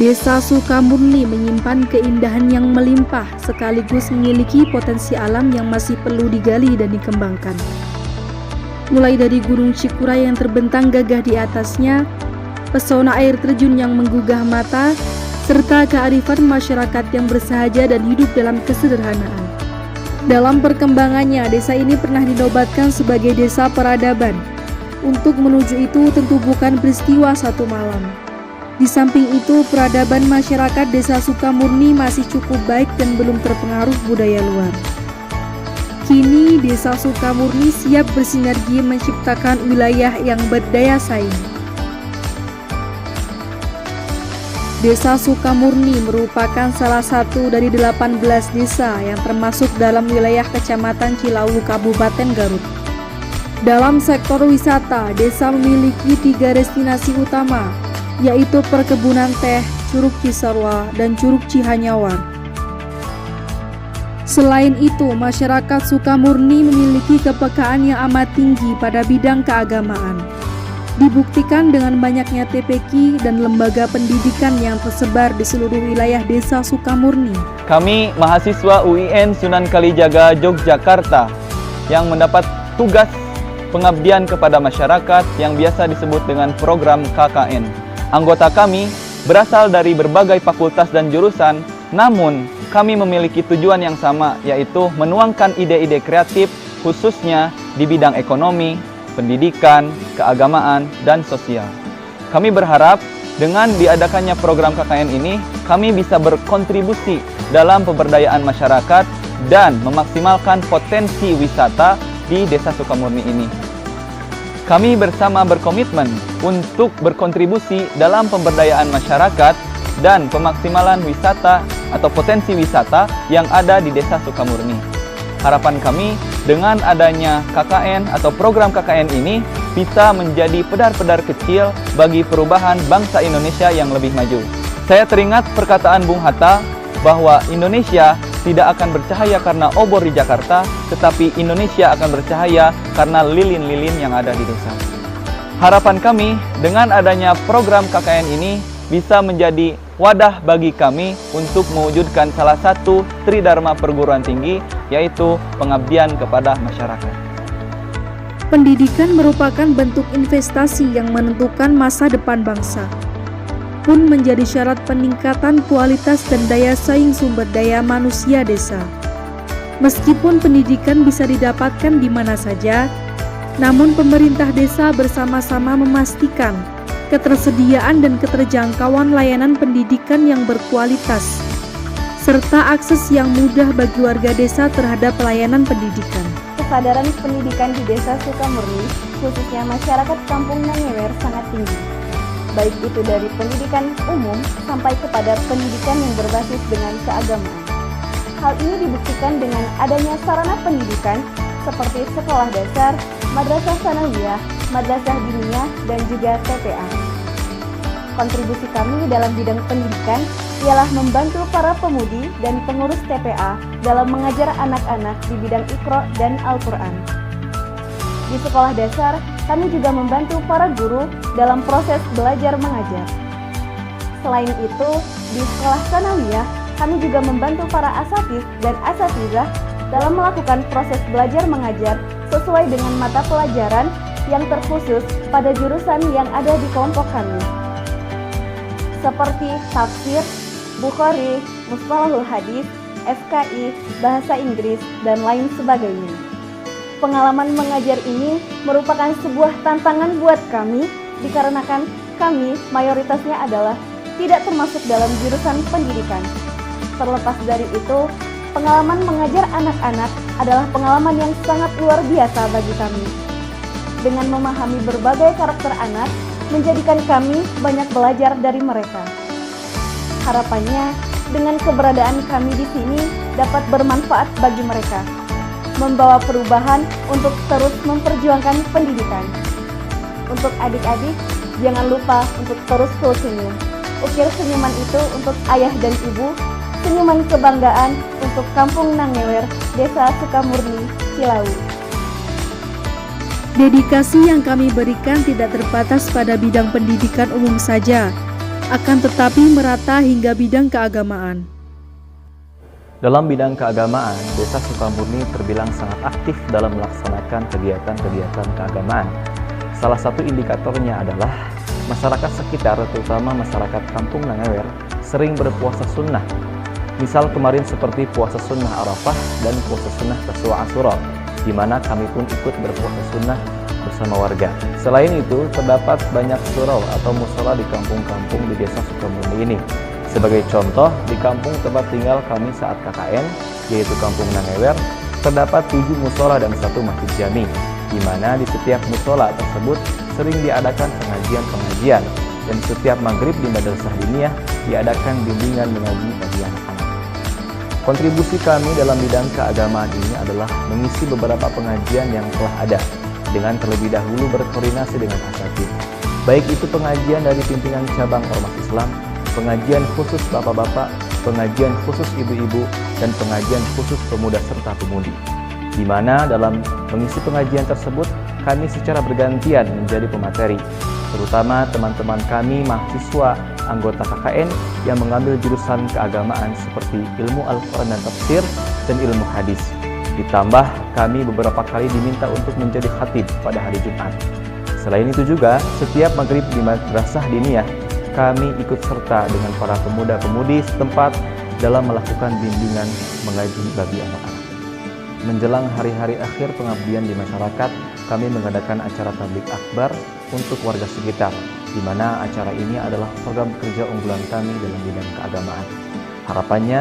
Desa Sukamurni menyimpan keindahan yang melimpah sekaligus memiliki potensi alam yang masih perlu digali dan dikembangkan. Mulai dari Gunung Cikura yang terbentang gagah di atasnya, pesona air terjun yang menggugah mata, serta kearifan masyarakat yang bersahaja dan hidup dalam kesederhanaan. Dalam perkembangannya, desa ini pernah dinobatkan sebagai desa peradaban. Untuk menuju itu tentu bukan peristiwa satu malam. Di samping itu, peradaban masyarakat Desa Sukamurni masih cukup baik dan belum terpengaruh budaya luar. Kini, Desa Sukamurni siap bersinergi menciptakan wilayah yang berdaya saing. Desa Sukamurni merupakan salah satu dari 18 desa yang termasuk dalam wilayah Kecamatan Cilawu, Kabupaten Garut. Dalam sektor wisata, desa memiliki 3 destinasi utama, yaitu perkebunan teh, Curug Cisarua, dan Curug Cihanyawar. Selain itu, masyarakat Sukamurni memiliki kepekaan yang amat tinggi pada bidang keagamaan. Dibuktikan dengan banyaknya TPQ dan lembaga pendidikan yang tersebar di seluruh wilayah Desa Sukamurni. Kami mahasiswa UIN Sunan Kalijaga, Yogyakarta yang mendapat tugas pengabdian kepada masyarakat yang biasa disebut dengan program KKN. Anggota kami berasal dari berbagai fakultas dan jurusan, namun kami memiliki tujuan yang sama, yaitu menuangkan ide-ide kreatif khususnya di bidang ekonomi, pendidikan, keagamaan, dan sosial. Kami berharap dengan diadakannya program KKN ini, kami bisa berkontribusi dalam pemberdayaan masyarakat dan memaksimalkan potensi wisata di Desa Sukamurni ini. Kami bersama berkomitmen untuk berkontribusi dalam pemberdayaan masyarakat dan pemaksimalan wisata atau potensi wisata yang ada di Desa Sukamurni. Harapan kami dengan adanya KKN atau program KKN ini bisa menjadi pedar-pedar kecil bagi perubahan bangsa Indonesia yang lebih maju. Saya teringat perkataan Bung Hatta bahwa Indonesia tidak akan bercahaya karena obor di Jakarta, tetapi Indonesia akan bercahaya karena lilin-lilin yang ada di desa. Harapan kami dengan adanya program KKN ini bisa menjadi wadah bagi kami untuk mewujudkan salah satu tridharma perguruan tinggi, yaitu pengabdian kepada masyarakat. Pendidikan merupakan bentuk investasi yang menentukan masa depan bangsa, pun menjadi syarat peningkatan kualitas dan daya saing sumber daya manusia desa. Meskipun pendidikan bisa didapatkan di mana saja, namun pemerintah desa bersama-sama memastikan ketersediaan dan keterjangkauan layanan pendidikan yang berkualitas, serta akses yang mudah bagi warga desa terhadap pelayanan pendidikan. Kesadaran pendidikan di Desa Sukamurni, khususnya masyarakat Kampung Nangewer, sangat tinggi. Baik itu dari pendidikan umum sampai kepada pendidikan yang berbasis dengan keagamaan. Hal ini dibuktikan dengan adanya sarana pendidikan seperti sekolah dasar, madrasah sanawiyah, madrasah diniyah, dan juga TPA. Kontribusi kami dalam bidang pendidikan ialah membantu para pemudi dan pengurus TPA dalam mengajar anak-anak di bidang Iqra dan Al-Quran. Di sekolah dasar, kami juga membantu para guru dalam proses belajar mengajar. Selain itu, di sekolah sanawiyah, kami juga membantu para asatiz dan asatizah dalam melakukan proses belajar mengajar sesuai dengan mata pelajaran yang terkhusus pada jurusan yang ada di kelompok kami, seperti tafsir, Bukhari, Mustalahul Hadis, FKI, Bahasa Inggris, dan lain sebagainya. Pengalaman mengajar ini merupakan sebuah tantangan buat kami dikarenakan kami mayoritasnya adalah tidak termasuk dalam jurusan pendidikan. Terlepas dari itu, pengalaman mengajar anak-anak adalah pengalaman yang sangat luar biasa bagi kami. Dengan memahami berbagai karakter anak, menjadikan kami banyak belajar dari mereka. Harapannya, dengan keberadaan kami di sini dapat bermanfaat bagi mereka, membawa perubahan untuk terus memperjuangkan pendidikan. Untuk adik-adik, jangan lupa untuk terus full senyum. Ukir senyuman itu untuk ayah dan ibu, senyuman kebanggaan untuk Kampung Nangewer, Desa Sukamurni, Cilawu. Dedikasi yang kami berikan tidak terbatas pada bidang pendidikan umum saja, akan tetapi merata hingga bidang keagamaan. Dalam bidang keagamaan, Desa Sukamurni terbilang sangat aktif dalam melaksanakan kegiatan-kegiatan keagamaan. Salah satu indikatornya adalah masyarakat sekitar, terutama masyarakat Kampung Nangewer, sering berpuasa sunnah. Misal kemarin seperti puasa sunnah Arafah dan puasa sunnah Tasua Asyura, di mana kami pun ikut berpuasa sunnah bersama warga. Selain itu, terdapat banyak surau atau musola di kampung-kampung di Desa Sukamurni ini. Sebagai contoh, di kampung tempat tinggal kami saat KKN, yaitu Kampung Nangewer, terdapat 7 musola dan 1 masjid jami, di mana di setiap musola tersebut sering diadakan pengajian-pengajian, dan setiap maghrib di Madrasah Diniyah diadakan bimbingan mengaji bagi anak-anak. Kontribusi kami dalam bidang keagamaan ini adalah mengisi beberapa pengajian yang telah ada, dengan terlebih dahulu berkoordinasi dengan asatidz, baik itu pengajian dari pimpinan cabang Ormas Islam, pengajian khusus bapak-bapak, pengajian khusus ibu-ibu, dan pengajian khusus pemuda serta pemudi. Di mana dalam mengisi pengajian tersebut, kami secara bergantian menjadi pemateri, terutama teman-teman kami mahasiswa anggota KKN yang mengambil jurusan keagamaan seperti ilmu Al-Quran dan tafsir dan ilmu hadis. Ditambah kami beberapa kali diminta untuk menjadi khatib pada hari Jumat. Selain itu juga, setiap maghrib di Madrasah Diniyah, kami ikut serta dengan para pemuda-pemudi setempat dalam melakukan bimbingan mengaji bagi anak-anak. Menjelang hari-hari akhir pengabdian di masyarakat, kami mengadakan acara tablik akbar untuk warga sekitar, di mana acara ini adalah program kerja unggulan kami dalam bidang keagamaan. Harapannya,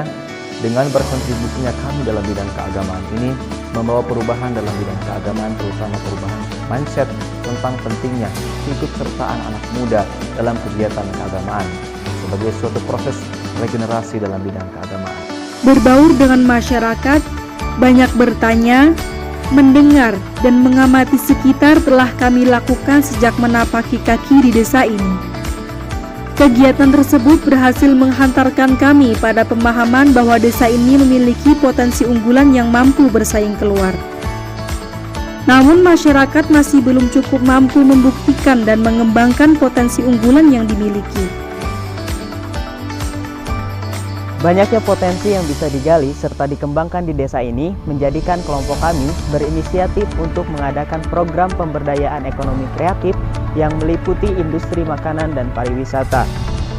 dengan berkontribusinya kami dalam bidang keagamaan ini, membawa perubahan dalam bidang keagamaan, terutama perubahan mindset tentang pentingnya ikut sertaan anak muda dalam kegiatan keagamaan sebagai suatu proses regenerasi dalam bidang keagamaan. Berbaur dengan masyarakat, banyak bertanya, mendengar, dan mengamati sekitar telah kami lakukan sejak menapaki kaki di desa ini. Kegiatan tersebut berhasil menghantarkan kami pada pemahaman bahwa desa ini memiliki potensi unggulan yang mampu bersaing keluar. Namun masyarakat masih belum cukup mampu membuktikan dan mengembangkan potensi unggulan yang dimiliki. Banyaknya potensi yang bisa digali serta dikembangkan di desa ini menjadikan kelompok kami berinisiatif untuk mengadakan program pemberdayaan ekonomi kreatif yang meliputi industri makanan dan pariwisata.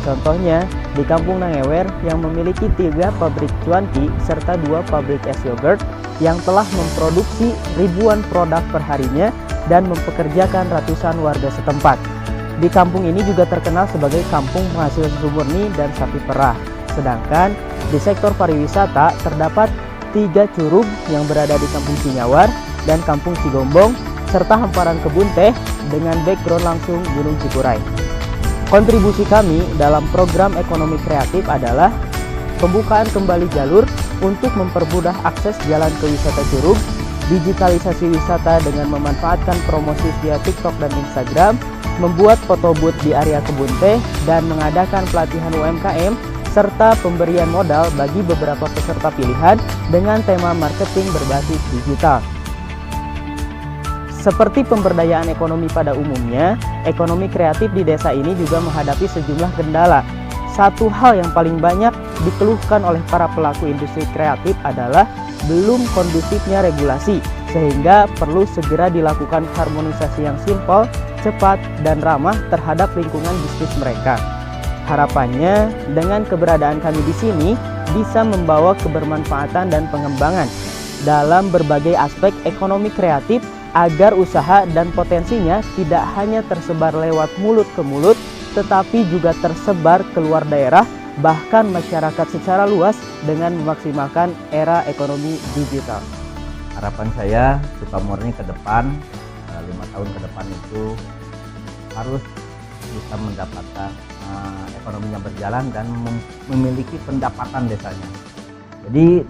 Contohnya, di Kampung Nangewer yang memiliki 3 pabrik cuanki serta 2 pabrik es yogurt yang telah memproduksi ribuan produk perharinya dan mempekerjakan ratusan warga setempat. Di kampung ini juga terkenal sebagai kampung penghasil susu murni dan sapi perah. Sedangkan di sektor pariwisata terdapat 3 curug yang berada di Kampung Cinyawar dan Kampung Cigombong serta hamparan kebun teh dengan background langsung Gunung Cikuray. Kontribusi kami dalam program ekonomi kreatif adalah pembukaan kembali jalur untuk mempermudah akses jalan ke wisata curug, digitalisasi wisata dengan memanfaatkan promosi via TikTok dan Instagram, membuat foto booth di area kebun teh, dan mengadakan pelatihan UMKM serta pemberian modal bagi beberapa peserta pilihan dengan tema marketing berbasis digital. Seperti pemberdayaan ekonomi pada umumnya, ekonomi kreatif di desa ini juga menghadapi sejumlah kendala. Satu hal yang paling banyak dikeluhkan oleh para pelaku industri kreatif adalah belum kondusifnya regulasi, sehingga perlu segera dilakukan harmonisasi yang simpel, cepat, dan ramah terhadap lingkungan bisnis mereka. Harapannya, dengan keberadaan kami di sini bisa membawa kebermanfaatan dan pengembangan dalam berbagai aspek ekonomi kreatif agar usaha dan potensinya tidak hanya tersebar lewat mulut ke mulut, tetapi juga tersebar keluar daerah, bahkan masyarakat secara luas dengan memaksimalkan era ekonomi digital. Harapan saya Sukamurni ke depan, 5 tahun ke depan itu harus bisa mendapatkan ekonominya berjalan dan memiliki pendapatan desanya. Jadi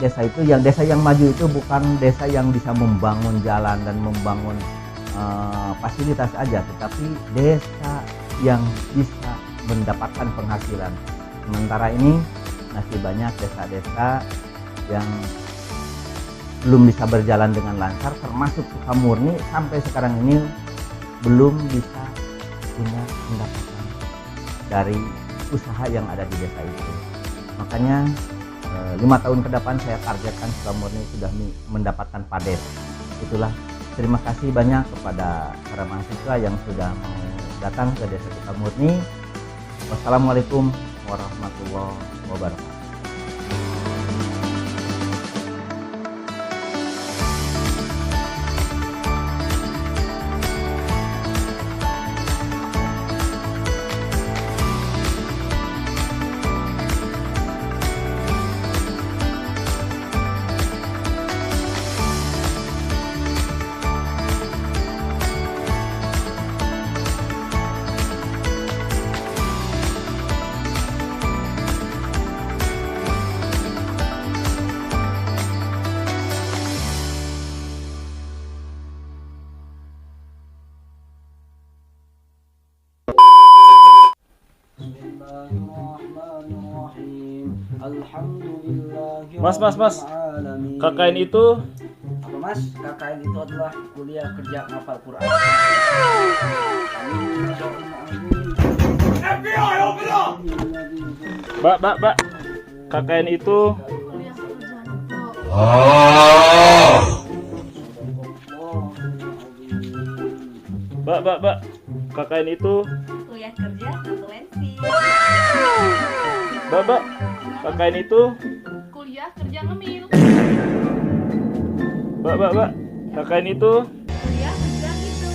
desa yang maju itu bukan desa yang bisa membangun jalan dan membangun fasilitas aja, tetapi desa yang bisa mendapatkan penghasilan. Sementara ini masih banyak desa-desa yang belum bisa berjalan dengan lancar, termasuk Sukamurni sampai sekarang ini belum bisa punya pendapatan dari usaha yang ada di desa itu. Makanya 5 tahun ke depan saya targetkan Sukamurni sudah mendapatkan PADES. Itulah, terima kasih banyak kepada para mahasiswa yang sudah mau datang ke Desa Sukamurni. Wassalamualaikum warahmatullahi wabarakatuh. Mas, KKN itu apa mas? KKN itu adalah kuliah kerja ngapal Quran. Mbak, KKN itu Mbak, KKN itu Kuliah kerja konsulensi. Mbak, KKN itu Kuliah kerja ngemil. Mbak, KKN itu Kuliah kerja gitu.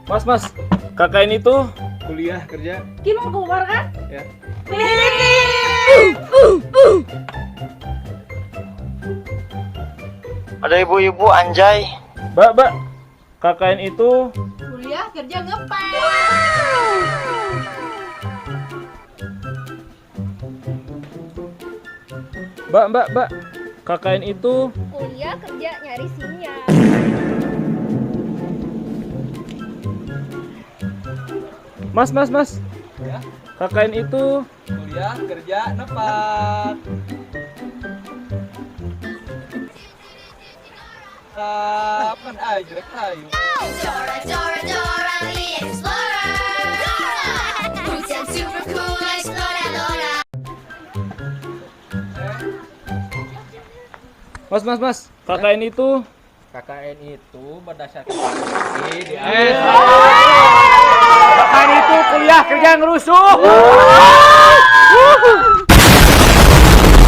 Mas, KKN itu kuliah kerja. Gimana keluar kan? Ya. Ada ibu-ibu anjay. Mbak, KKN itu Kuliah kerja ngepel. Mbak, KKN itu Kuliah kerja nyari sinyal. Mas. Ya. KKN itu Kuliah kerja nepat. Kapan aja kayu. Dora, Dora, Dora the Explorer. Dora! Roots and super cool exploradora. Mas, KKN itu KKN itu berdasarkan di KKN itu kuliah kerja ngerusuh.